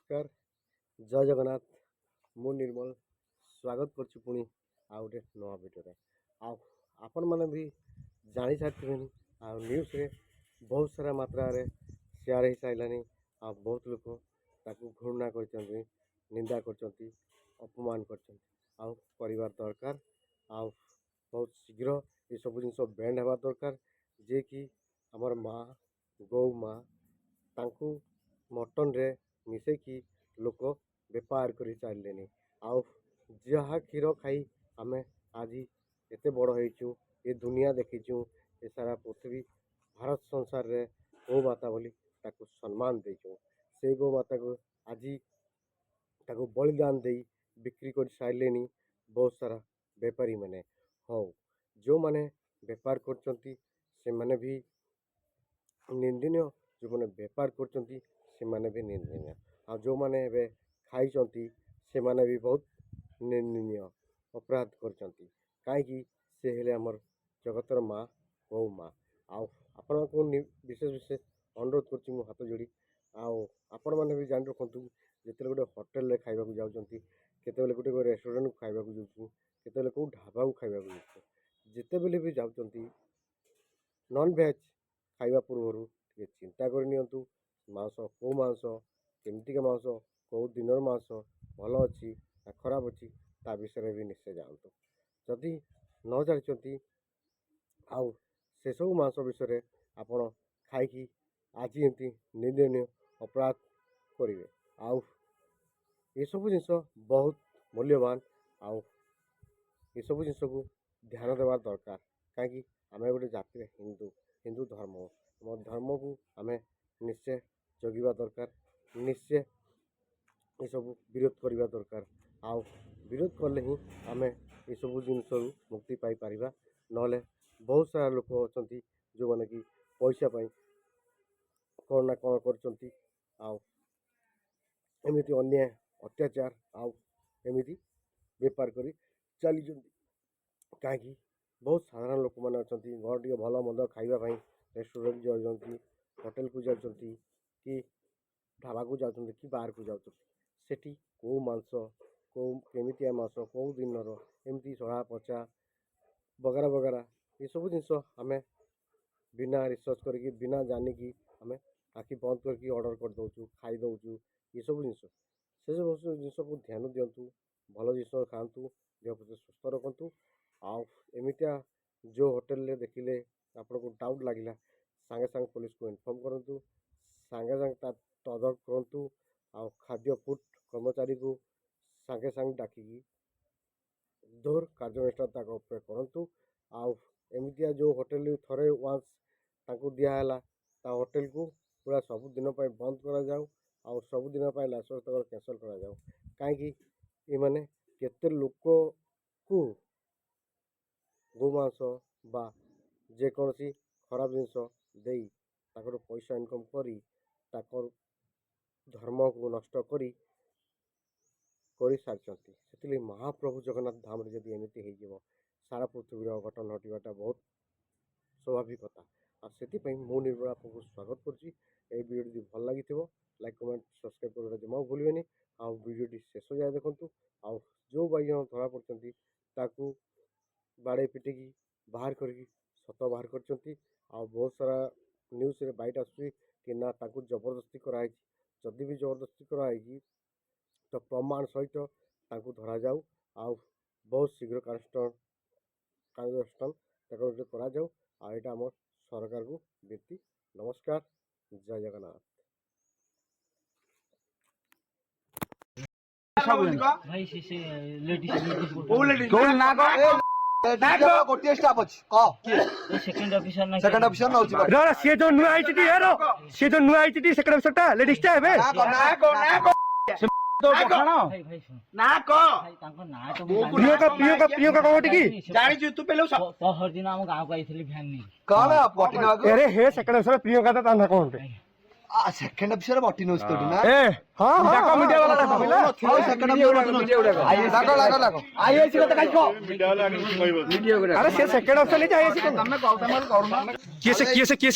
नमस्कार जय जगन्नाथ मु निर्मल स्वागत करछु पुणी आ गोटे नवा भिडियो आपण मैंने भी जानी सारी आ न्यूज रे बहुत सारा मात्रा रे शेयर हो सारानी आ बहुत लोग ताकू घृणा कर निंदा कर अपमान कर दरकार आ बहुत शीघ्र ये सब जिन बैंड हवा दरकार जे कि आमर माँ गौ माँ तांकू मटन रे मिसेकी लोक बेपार कर चलिए आउ जहाँ क्षीर खाई आम आज एत बड़ हो दुनिया देखीचु ए सारा पृथ्वी भारत संसार रे गौ माता बोली ताकू सम्मान देचु से गौ माता को आज ताकू बलिदान दे बिक्री कर सारे बहुत सारा बेपारी मैंने हो जो मैंने बेपार कर भी निंदनीय जो मैंने बेपार कर भी निंदनीय आ जो मैंने खाई से माने भी बहुत निंदनीय अपराध कर कहीं से हेले आमर जगतर माँ गौ माँ आपण को विशेष विशेष अनुरोध कर हाथ जोड़ी आपण मैंने भी जान रखु जिते गोटे होटेल खाइबा जाऊँगी केतबेले गोटे रेस्टोरेंट खाइबा जाऊँ केतबेले कौ ढाबा को खाइबा जाऊँ जिते बेले भी जाऊँगी नॉन वेज खाइबा पूर्व चिंता कर मांस कौ मांस केमतिका मांस कौ दिन मांस भल अच्छी खराब अच्छी ता विषय भी निश्चय जानतु जदि न जानी आउ से सब मांस विषय आपण खाई आज एमती निंदनीय अपराध करेंगे आउ ये सब जिनस बहुत मूल्यवान आउ ये सब जिनस को ध्यान देवार दरकार कहीं आम गोटे जाति हिंदू हिंदू धर्म आम धर्म को आम निश्चय जगिवा दरकार निश्चय ये सब विरोध करने दरकार आउ विरोध कले ही आम ये सब जिनस मुक्ति पाई परिबा नले बहुत सारा लोक अच्छा जो मैंने कि पैसा पाई कौन ना कौन करमती अन्याय अत्याचार आमती बेपार कर चली कहीं बहुत साधारण लोक मैंने अच्छा घर टे भल मंद खावाई रेस्टोरेंट जाऊँगी होटेल को जाऊँगी कि ढाबा को जाऊँगी कि बाहर को जाऊँगी सेठी कौ मांस कौ केमितिया मांस कौ दिन एमती सड़ा पचा बगरा बगरा ये सब जिनस आम बिना रिसर्च करके बिना जानिकी आम आखि बंद करके ऑर्डर कर दौचु खाई दौचु ये सब जिनस से सब जिनस को ध्यान दिंतु भल जिन खातु देह प्रति सुस्थ रखु आमतिया जो होटेल देखिले आपन को डाउट लगे सांगे सांगे पुलिस को इनफॉर्म करूँ सांगे सांगे तदर्थ करूँ आ खाद्य फूड कर्मचारी को सांगे सांगे डाकिकी जोर कार्यानुष्ठान करूँ आमतिया जो होटेल थरे वांस तांको दिहला ता होटेल को पूरा सबुदिन बंद करा जाऊ आ सबुदिन लाइसेंस तक कैंसल करा जाऊ कहीं ये माने केते लोक को गोमांस बा जेकोसी खराब जिनस दे पैसा इनकम करी धर्म को नष्ट करी सारी से महाप्रभु जगन्नाथ धाम जदि एमती हो सारा पृथ्वी अघटन घटाटा बहुत स्वाभाविकता आ से मु निर्मल आपको स्वागत करुँची भिडियो भल लगी लाइक कमेंट सब्सक्राइब कर जमा भूलें आ भिडियो शेष जाए देखु आ जो भाई जन धरा पड़ती बाड़े पिटिकी बाहर करके सत बाहर कर बहुत सारा न्यूज रे बाइट आसूँ कि ना ताकू जबरदस्ती कराई जदि भी जबरदस्ती कराई तो प्रमाण सहित ताकू धरा जाऊ आ बहुत शीघ्र कार्यानुष्ठान करा जाऊ आ एटा आम सरकार को विनती नमस्कार जय जगन्नाथ भाई से लेडीज गोटे स्टाफ अछि क सेकंड ऑफिसर ना सेकंड ऑफिसर न होछि रो से जो नुआ आइछि टी हेरो से जो नुआ आइछि टी सेकंड ऑफिसर टा लेडीज टा हेबे ना को तो खाना भाई भाई सुन ना को भाई तांको ना तो पियो का कहटी की जानि छु तू पेलो सब पहर दिन हम गांव को आइथली भ्यान नहीं काला पटिना अरे हे सेकंड ऑफिसर पियो का ता ना कोन ସେକେଣ୍ଡ ଅଫିସର ବଟି ନଉଛି ତୋଠି ନା ଏ ହଁ ହଁ ଡାକ ମିଡିଆ ବାଲା ଡାକ ପିଲା ସେକେଣ୍ଡ ଅଫିସର ବଟି ନଉଛି ଲାଗ ଲାଗ ଲାଗ ଆଇଏସି କଥା କାଇଁ କହ ଆରେ ସେ ସେକେଣ୍ଡ ଅଫିସର ନେଇ ଯାଇସି ତମେ କହ ତମେ କରୁନ କିଏ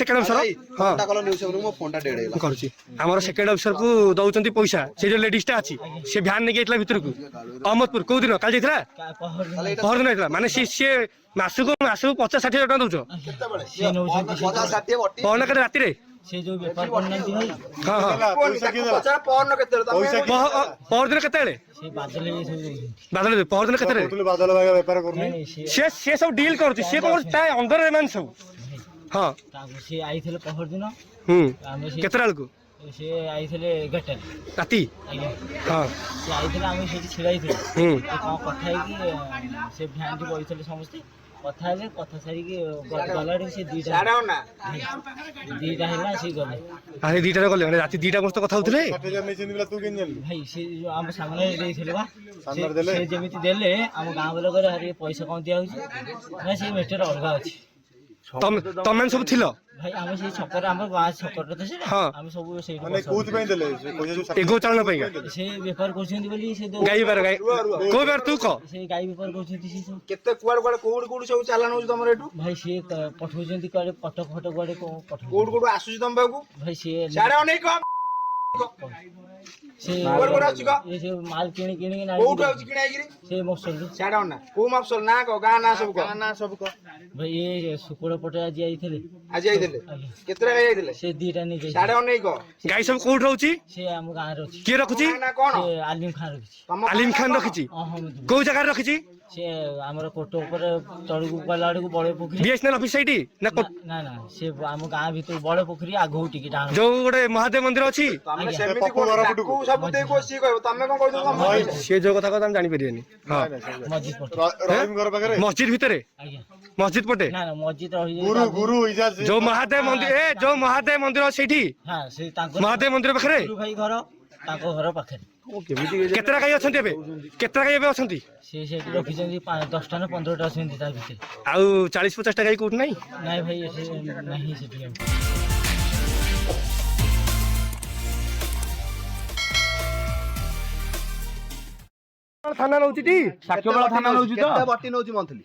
ସେକେଣ୍ଡ ଅଫିସର ହଁ ଫୋନଟା କଲ ନ୍ୟୁଜ ପେପର ମୋ ଫୋନଟା ଡେଡ ହେଇଗଲା କରୁଛି ଆମର ସେକେଣ୍ଡ ଅଫିସର କୁ ଦଉଛନ୍ତି ପଇସା ସେ ଯୋଉ ଲେଡିଜ ଟା ଅଛି ସେ ଭ୍ୟାନ ନେଇକି ଯାଇଥିଲା ଭିତରକୁ ଅହମଦପୁର କୋଉ ଦିନ କାଲି ଯାଇଥିଲା ପହରଦିନ ଯାଇଥିଲା ମାନେ ସିଏ ମାସକୁ 50-60 ହଜାର ଟଙ୍କା ଦଉଛ ସେ ନଉଛନ୍ତି 50-60 ବଟି ପହରଦିନ କେତେ ରାତିରେ ସେ ଯୋଉ ବେପାର କରୁନାହାନ୍ତି ଭାଇ ହଁ ହଁ ପଚାର ପହରନ କେତେ ତମେ ପହରଦିନ କେତେବେଳେ ସେ ବାଦଲ ହେଇ ସବୁ ଦଉଛନ୍ତି। ବାଦଲ ପହରଦିନ କେତେବେଳେ ନାଇଁ, ସେ ସେ ସବୁ ଡିଲ୍ କରୁଛି ସିଏ କଣ ତା ଅଣ୍ଡରରେ ଏମାନେ ସବୁ ହଁ ତାଙ୍କୁ ସେ ଆଇଥିଲେ ପହରଦିନ ହୁଁ ଆମେ ସେ କେତେଟା ବେଳକୁ ସେ ଆଇଥିଲେ 11ଟାରେ ରାତି ଆଜ୍ଞା ହଁ ସେ ଆଇଥିଲେ ଆମେ ସେଇଠି ଛିଡ଼ା ହେଇଥିଲୁ ହୁଁ ସେ କ'ଣ କଥା ହେଇକି ସେ ଭ୍ୟାନ୍ଟି ବଇଥିଲେ ସମସ୍ତେ କଥା ହେଲେ କଥା ସାରିକି ଗଲାଠୁ ସେ ଦିଟା ହେଲା ସେ ଗଲେ ଆରେ ଦିଟାରେ ଗଲେ ମାନେ ରାତି 2ଟା ପର୍ଯ୍ୟନ୍ତ କଥା ହଉଥିଲେ ଭାଇ ସେ ଯୋଉ ଆମ ସାମ୍ନାରେ ଦେଇଥିଲେ ବା ସେ ଯେମିତି ଦେଲେ ଆମ ଗାଁ ବାଲା କହିଲେ ଆରେ ପଇସା କ'ଣ ଦିଆହଉଛି ନା ସେ ମେଟର ଅଲଗା ଅଛି ତମେ ସବୁ ଥିଲ ଭାଇ ଆମେ ସେଇ ଛକରେ ଆମ ଗାଁ ଛକରେ ତ ସେଇଟା ହଁ। ଆମେ ସବୁ ସେଇଠି ଏଗୋ ଚାଳନ ପାଇଁ ସେ ବେପାର କରୁଛନ୍ତି ବୋଲି ସେ ଗାଈ ଗାଈ କୋଉ ବାର ତୁ କହ ସେ ଗାଈ ବେପାର କରୁଛନ୍ତି ସେ ସବୁ କେତେ କୁଆଡେ କୁଆଡେ କୋଉଠି ସବୁ ଚାଲାଣ ହଉଛି ତମର ଏଠୁ ଭାଇ ସିଏ ପଠଉଛନ୍ତି କୁଆଡେ କଟକ ଫଟକ କୁଆଡେ ପଠଉଛନ୍ତି କୋଉଠୁ ଆସୁଛି ତମ ପାଖକୁ ଭାଇ ସିଏ ସିଆଡେ ଅନେକ ସେ କୁଆଡେ ଆସୁଛି କହ ଏ ସେ ମାଲ କିଣିକି କୋଉଠୁ ଆସୁଛି କିଣା ହେଇକିରି ସେ ମଫସଲରୁ ସିଆଡେ ଅନା କୋଉ ମାପସଲ ନା କହ ଗାଁ ନା ସବୁ କହ ଭାଇ ଏ ଶୁକୁଳ ପଟେ ଆଜି ଆଇଥିଲେ ଆଜି ଆଇଥିଲେ ଆଜ୍ଞା କେତେଟା ଗାଈ ଆଇଥିଲେ ସେ ଦିଟା ନେଇକି ସିଆଡେ ଅନେକ ଗାଈ ସବୁ କୋଉଠି ରହୁଛି ସେ ଆମ ଗାଁରେ ଅଛି କିଏ ରଖୁଛି ନା କଣ ସେ ଆଲିମ ଖାଁ ରଖିଛି ଆଲିମ ଖାନ ରଖିଛି ଅହମ୍ମଦ କୋଉ ଜାଗାରେ ରଖିଛି ସେ ଆମର କୋଟ ଉପରେ ତଳକୁ ଗଲା ଆଡକୁ ବଡ ପୋଖରୀ ବିଏସଏନଏଲ ଅଫିସ ସେଇଠି ନା ନା ନା ସେ ଆମ ଗାଁ ଭିତରୁ ବଡ ପୋଖରୀ ଆଗକୁ ଟିକେ ଡାହାଣ ଯୋଉ ଗୋଟେ ମହାଦେବ ମନ୍ଦିର ଅଛି ତମେ ଆଜ୍ଞା। ସେମିତି ତାକୁ ସବୁ ଦେଇ ସିଏ କହିବ ତମେ କଣ କହିଦଉଛ ସିଏ ଯୋଉ କଥା କଥା ଆମେ ଜାଣିପାରିବାନି ହଁ ମସଜିଦ ପଟେ ମସଜିଦ ଭିତରେ ଆଜ୍ଞା ମସଜିଦ ପଟେ ନା ନା ମସଜିଦ ରହିଯାଇଛି ଯୋଉ ମହାଦେବ ମନ୍ଦିର ଯୋଉ ମହାଦେବ ମନ୍ଦିର ସେଇଠି ହଁ ସେ ତାଙ୍କ ମହାଦେବ ମନ୍ଦିର ପାଖରେ ଗୁରୁ ଭାଇ ଘର ତାଙ୍କ ଘର ପାଖରେ କେତେଟା ଗାଈ ଅଛନ୍ତି ଏବେ କେତେଟା ଗାଈ ଏବେ ଅଛନ୍ତି ସେ ସେଠି ରଖିଛନ୍ତି 10ଟା ନା 15ଟା ଅଛନ୍ତି ତା ଭିତରେ ଆଉ 40-50ଟା ଗାଈ କୋଉଠି ନାହିଁ ନାଇଁ ଭାଇ ସେ ନାହିଁ ସେଠି ଥାନା ନଉଛି ଟି କେତେ ବଟି ନଉଛି ମନ୍ଥଲି